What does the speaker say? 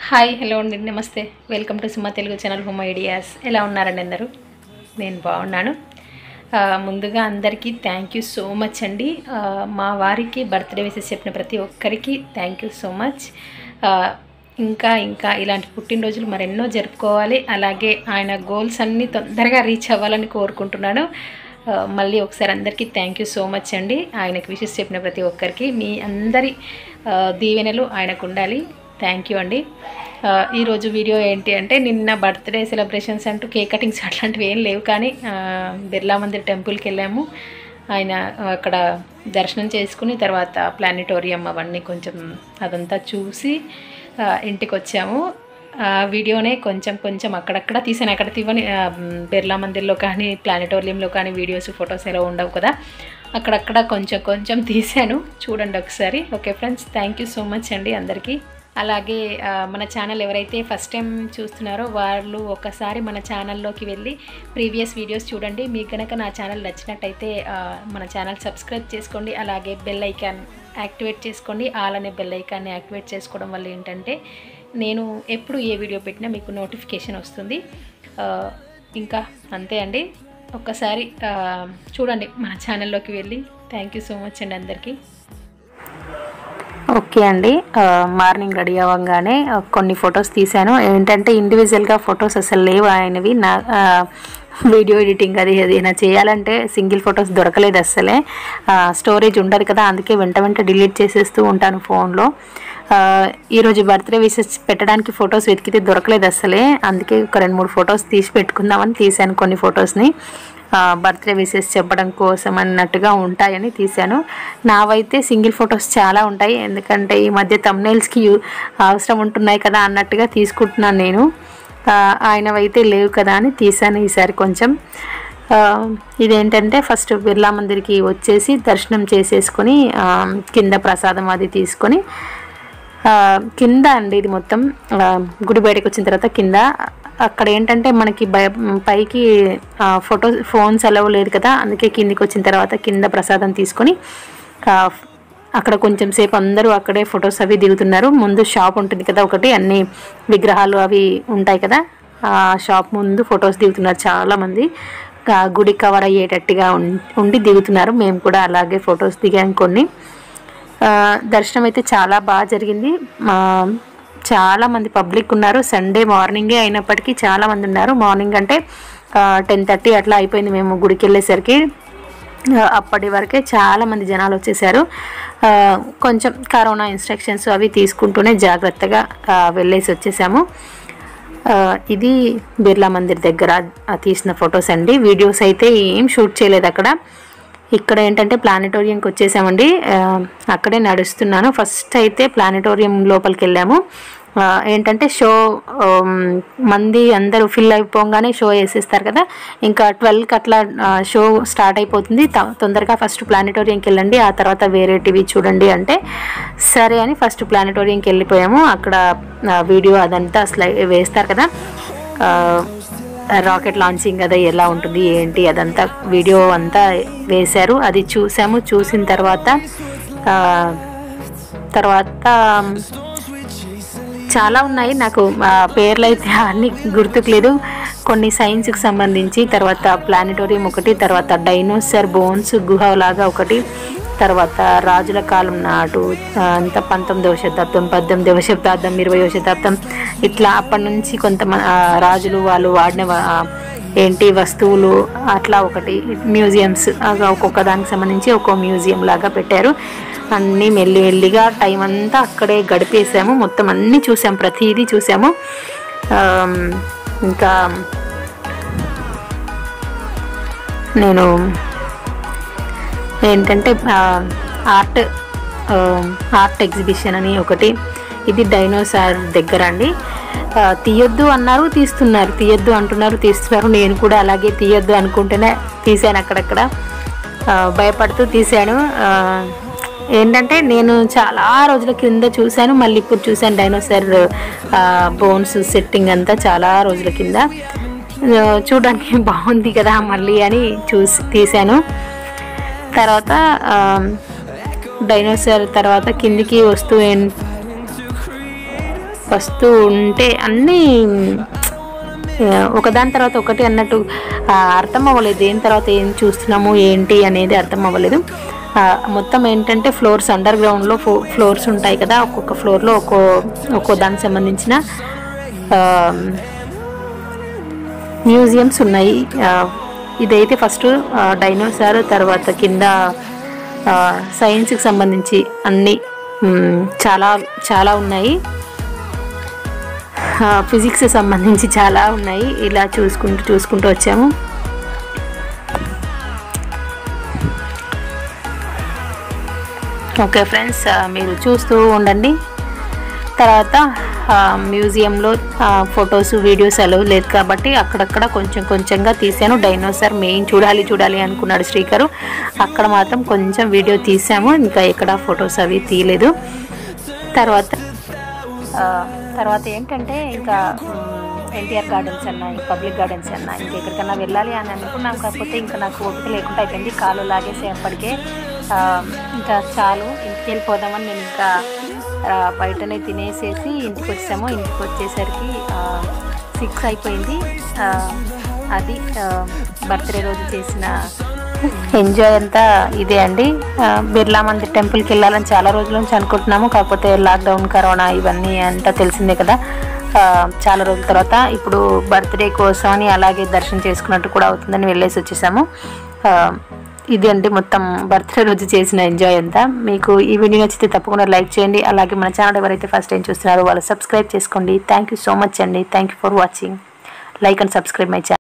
Hi hello అండి నమస్తే welcome to Suma Telugu channel home ideas. ఎలా ఉన్నారండి అందరూ? నేను బాగున్నాను. ముందుగా అందరికీ థ్యాంక్ యూ సో మచ్ అండి. మా వారికి బర్త్డే విషెస్ చెప్పిన ప్రతి ఒక్కరికి థ్యాంక్ యూ సో మచ్. ఇంకా ఇంకా ఇలాంటి పుట్టినరోజులు మరెన్నో జరుపుకోవాలి. అలాగే ఆయన గోల్స్ అన్నీ తొందరగా రీచ్ అవ్వాలని కోరుకుంటున్నాను. మళ్ళీ ఒకసారి అందరికీ థ్యాంక్ యూ సో మచ్ అండి. ఆయనకు విషెస్ చెప్పిన ప్రతి ఒక్కరికి మీ అందరి దీవెనలు ఆయనకు ఉండాలి. థ్యాంక్ యూ అండి. ఈరోజు వీడియో ఏంటి అంటే, నిన్న బర్త్డే సెలబ్రేషన్స్ అంటూ కేక్ కటింగ్స్ అట్లాంటివి ఏం లేవు, కానీ బిర్లా మందిర్ టెంపుల్కి వెళ్ళాము. ఆయన అక్కడ దర్శనం చేసుకుని తర్వాత ప్లానిటోరియం అవన్నీ కొంచెం అదంతా చూసి ఇంటికి వచ్చాము. వీడియోనే కొంచెం కొంచెం అక్కడక్కడ తీసాను. అక్కడ తీవని బిర్లా మందిర్లో కానీ ప్లానిటోరియంలో కానీ వీడియోస్ ఫొటోస్ ఎలా ఉండవు కదా, అక్కడక్కడ కొంచెం కొంచెం తీసాను. చూడండి ఒకసారి. Okay friends, thank you so much అండి అందరికీ. అలాగే మన ఛానల్ ఎవరైతే ఫస్ట్ టైం చూస్తున్నారో వాళ్ళు ఒకసారి మన ఛానల్లోకి వెళ్ళి ప్రీవియస్ వీడియోస్ చూడండి. మీకు కనుక నా ఛానల్ నచ్చినట్టయితే మన ఛానల్ సబ్స్క్రైబ్ చేసుకోండి. అలాగే బెల్ ఐకాన్ యాక్టివేట్ చేసుకోండి. ఆల్ అనే బెల్ ఐకాన్ని యాక్టివేట్ చేసుకోవడం వల్ల ఏంటంటే నేను ఎప్పుడు ఏ వీడియో పెట్టినా మీకు నోటిఫికేషన్ వస్తుంది. ఇంకా అంతే అండి. ఒక్కసారి చూడండి మన ఛానల్లోకి వెళ్ళి. థ్యాంక్ యూ సో మచ్ అండి అందరికీ. ఓకే అండి, మార్నింగ్ రెడీ అవ్వగానే కొన్ని ఫొటోస్ తీశాను. ఏంటంటే ఇండివిజువల్గా ఫొటోస్ అసలు లేవు ఆయనవి. నా వీడియో ఎడిటింగ్ అది ఏదైనా చేయాలంటే సింగిల్ ఫొటోస్ దొరకలేదు అస్సలే. స్టోరేజ్ ఉండదు కదా, అందుకే వెంట డిలీట్ చేసేస్తూ ఉంటాను ఫోన్లో. ఈరోజు బర్త్డే విషెస్ పెట్టడానికి ఫొటోస్ వెతికితే దొరకలేదు అస్సలే. అందుకే ఒక 2-3 ఫొటోస్ తీసి పెట్టుకుందామని తీశాను. కొన్ని ఫొటోస్ని బర్త్డే విషెస్ చెప్పడం కోసం అన్నట్టుగా ఉంటాయని తీశాను. నావైతే సింగిల్ ఫొటోస్ చాలా ఉంటాయి, ఎందుకంటే ఈ మధ్య థంబ్నెయిల్స్కి అవసరం ఉంటున్నాయి కదా అన్నట్టుగా తీసుకుంటున్నాను నేను. ఆయనవైతే లేవు కదా అని తీశాను ఈసారి కొంచెం. ఇదేంటంటే ఫస్ట్ బిర్లా మందిర్కి వచ్చేసి దర్శనం చేసేసుకొని కింద ప్రసాదం అది తీసుకొని కింద అండి, ఇది మొత్తం గుడి బయటకు వచ్చిన తర్వాత కింద అక్కడ ఏంటంటే మనకి పైకి ఫోన్స్ అలవ్ లేదు కదా, అందుకే కిందికి వచ్చిన తర్వాత కింద ప్రసాదం తీసుకొని అక్కడ కొంచెం సేపు అందరూ అక్కడే ఫొటోస్ అవి దిగుతున్నారు. ముందు షాప్ ఉంటుంది కదా ఒకటి, అన్ని విగ్రహాలు అవి ఉంటాయి కదా, ఆ షాప్ ముందు ఫొటోస్ దిగుతున్నారు చాలామంది. గుడి కవర్ అయ్యేటట్టుగా ఉండి దిగుతున్నారు. మేము కూడా అలాగే ఫొటోస్ దిగాం కొన్ని. దర్శనం అయితే చాలా బాగా జరిగింది. చాలామంది పబ్లిక్ ఉన్నారు. సండే మార్నింగే అయినప్పటికీ చాలామంది ఉన్నారు. మార్నింగ్ అంటే 10:30 అట్లా అయిపోయింది మేము గుడికి వెళ్ళేసరికి. అప్పటి వరకే చాలామంది జనాలు వచ్చేసారు. కొంచెం కరోనా ఇన్స్ట్రక్షన్స్ అవి తీసుకుంటూనే జాగ్రత్తగా వెళ్ళేసి వచ్చేసాము. ఇది బిర్లా మందిర్ దగ్గర తీసిన ఫొటోస్ అండి. వీడియోస్ అయితే ఏం షూట్ చేయలేదు అక్కడ. ఇక్కడ ఏంటంటే ప్లానిటోరియంకి వచ్చేసామండి. అక్కడే నడుస్తున్నాను. ఫస్ట్ అయితే ప్లానిటోరియం లోపలికి వెళ్ళాము. ఏంటంటే షో మంది అందరూ ఫిల్ అయిపోగానే షో వేసేస్తారు కదా, ఇంకా 12కి అట్లా షో స్టార్ట్ అయిపోతుంది. తొందరగా ఫస్ట్ ప్లానిటోరియంకి వెళ్ళండి, ఆ తర్వాత వేరే టీవీ చూడండి అంటే సరే అని ఫస్ట్ ప్లానిటోరియంకి వెళ్ళిపోయాము. అక్కడ వీడియో అదంతా వేస్తారు కదా, రాకెట్ లాంచింగ్ అదే ఎలా ఉంటుంది ఏంటి అదంతా వీడియో అంతా వేశారు. అది చూసాము. చూసిన తర్వాత చాలా ఉన్నాయి, నాకు పేర్లు అయితే అన్నీ గుర్తుకు లేదు. కొన్ని సైన్స్కి సంబంధించి, తర్వాత ప్లానిటోరియం ఒకటి, తర్వాత డైనోసార్ బోన్స్ గుహలాగా ఒకటి, తర్వాత రాజుల కాలం నాటు అంత 19వ శతాబ్దం, 18వ శతాబ్దం, 20వ శతాబ్దం ఇట్లా అప్పటి నుంచి కొంతమంది రాజులు వాళ్ళు వాడిన ఏంటి వస్తువులు అట్లా ఒకటి. మ్యూజియంస్ ఒక్కొక్క దానికి సంబంధించి ఒక్కో మ్యూజియం లాగా పెట్టారు. అన్నీ మెల్లిగా టైం అంతా అక్కడే గడిపేసాము. మొత్తం అన్నీ చూసాము, ప్రతిదీ చూసాము. ఇంకా నేను ఏంటంటే ఆర్ట్ ఎగ్జిబిషన్ అని ఒకటి, ఇది డైనోసార్ దగ్గర అండి. తీయొద్దు అన్నారు, తీస్తున్నారు, తీయొద్దు అంటున్నారు, తీస్తున్నారు. నేను కూడా అలాగే తీయొద్దు అనుకుంటేనే తీశాను. అక్కడక్కడ భయపడుతూ తీశాను. ఏంటంటే నేను చాలా రోజుల కింద చూశాను, మళ్ళీ ఇప్పుడు చూశాను. డైనోసార్ బోన్స్ సెట్టింగ్ అంతా చాలా రోజుల కింద. చూడడానికి బాగుంది కదా మళ్ళీ అని తీశాను. తర్వాత డైనోసార్ తర్వాత కిందికి వస్తూ వస్తూ ఉంటే అన్నీ ఒకదాని తర్వాత ఒకటి అన్నట్టు అర్థం అవ్వలేదు. దేని తర్వాత ఏం చూస్తున్నాము ఏంటి అనేది అర్థం అవ్వలేదు. మొత్తం ఏంటంటే ఫ్లోర్స్ అండర్ గ్రౌండ్లో ఫ్లోర్స్ ఉంటాయి కదా, ఒక్కొక్క ఫ్లోర్లో ఒక్కో దానికి సంబంధించిన మ్యూజియంస్ ఉన్నాయి. ఇదైతే ఫస్ట్ డైనోసార్, తర్వాత కింద సైన్స్కి సంబంధించి అన్నీ చాలా చాలా ఉన్నాయి. ఫిజిక్స్కి సంబంధించి చాలా ఉన్నాయి. ఇలా చూసుకుంటూ వచ్చాము. ఓకే ఫ్రెండ్స్, మీరు చూస్తూ ఉండండి. తర్వాత మ్యూజియంలో ఫొటోస్ వీడియోస్ అలవ్ లేదు కాబట్టి అక్కడక్కడ కొంచెంగా తీసాను. డైనోసార్ మెయిన్ చూడాలి అనుకున్నాడు శ్రీకరు. అక్కడ మాత్రం కొంచెం వీడియో తీసాము, ఇంకా ఎక్కడ ఫొటోస్ అవి తీయలేదు. తర్వాత ఏంటంటే ఇంకా ఎన్టీఆర్ గార్డెన్స్ అన్నా, పబ్లిక్ గార్డెన్స్ అన్నా, ఇంకెక్కడికన్నా వెళ్ళాలి అని అనుకున్నాం. కాకపోతే ఇంకా నాకు ఓపిక లేకుండా అయిపోయింది. కాలు లాగేసేపటికే ఇంకా చాలు, ఇంటికి వెళ్ళిపోదామని నేను ఇంకా బయటనే తినేసేసి ఇంటికి వచ్చాము. ఇంటికి వచ్చేసరికి 6 అయిపోయింది. అది బర్త్డే రోజు చేసిన ఎంజాయ్ అంతా ఇదే అండి. బిర్లా మందిర్ టెంపుల్కి వెళ్ళాలని చాలా రోజుల నుంచి అనుకుంటున్నాము. కాకపోతే లాక్డౌన్, కరోనా ఇవన్నీ అంతా తెలిసిందే కదా. చాలా రోజుల తర్వాత ఇప్పుడు బర్త్డే కోసం అని అలాగే దర్శనం చేసుకున్నట్టు కూడా అవుతుందని వెళ్ళేసి వచ్చేసాము. ఇది అండి మొత్తం బర్త్డే రోజు చేసిన ఎంజాయ్ అంతా. మీకు ఈ వీడియో నచ్చితే తప్పకుండా లైక్ చేయండి. అలాగే మన ఛానల్ ఎవరైతే ఫస్ట్ టైం చూస్తున్నారో వాళ్ళు సబ్స్క్రైబ్ చేసుకోండి. థ్యాంక్ యూ సో మచ్ అండి. Thank you for watching. Like and subscribe my channel.